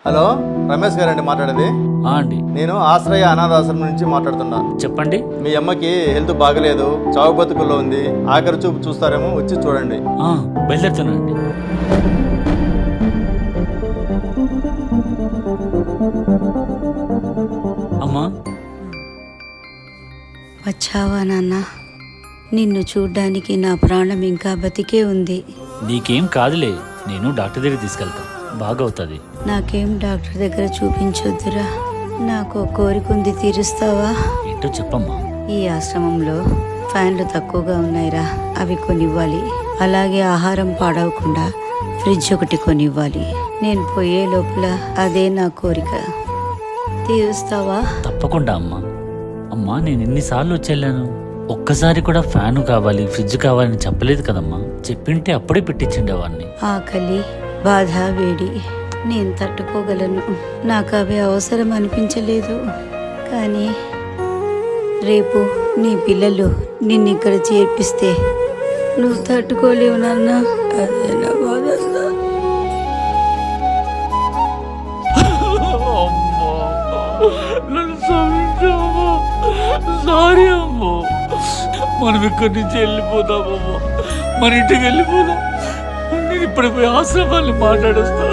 Hello, Ramesh గారండి మాట్లాడేది. అండి, నేను ఆశ్రయ అనాథాశ్రమం నుంచి మాట్లాడుతున్నా. చెప్పండి. మీ అమ్మకి హెల్త్ బాగలేదు, చావు బతుకుల్లో ఉంది. ఆఖరి చూపు చూస్తారేమో, వచ్చి చూడండి. బయలుదేరుతున్నానండి. అమ్మా, వచ్చావా నాన్న? నిన్ను చూడ్డానికి నా ప్రాణం ఇంకా బతికే ఉంది. నీకేం కాదులే, నేను డాక్టర్ దగ్గర తీసుకెళ్తా, బాగవుతుంది. నాకేం డాక్టర్ దగ్గర చూపించొద్దురా, నాకు కోరిక ఉంది, తీరుస్తావా? ఏంటో చెప్పమ్మా. ఈ ఆశ్రమంలో ఫ్యాన్లు తక్కువగా ఉన్నాయిరా, అవి కొనివ్వాలి. అలాగే ఆహారం పాడవకుండా ఫ్రిడ్జ్ ఒకటి కొనివ్వాలి. నేను పోయే లోపల అదే నా కోరిక, తీరుస్తావా? తప్పకుండా అమ్మా. అమ్మా, నేను ఎన్నిసార్లు వచ్చేళ్ళాను, ఒక్కసారి కూడా ఫ్యాను కావాలి, ఫ్రిడ్జ్ కావాలని చెప్పలేదు కదమ్మా. చెప్పింటే అప్పుడే పెట్టించిండేవాడిని. ఆకలి, బాధ, వేడి నేను తట్టుకోగలను, నాకు అవి అవసరం అనిపించలేదు. కానీ రేపు నీ పిల్లలు నిన్నిక్కడ చేర్పిస్తే నువ్వు తట్టుకోలేవు నాన్న. అదే నా బాధ. సారీ అమ్మో, మనం ఇక్కడి నుంచి వెళ్ళిపోదామమ్మా, మన ఇంటికి వెళ్ళిపోదాం. నేను ఇప్పుడు పోయి ఆశ్రమాన్ని మాట్లాడేస్తా.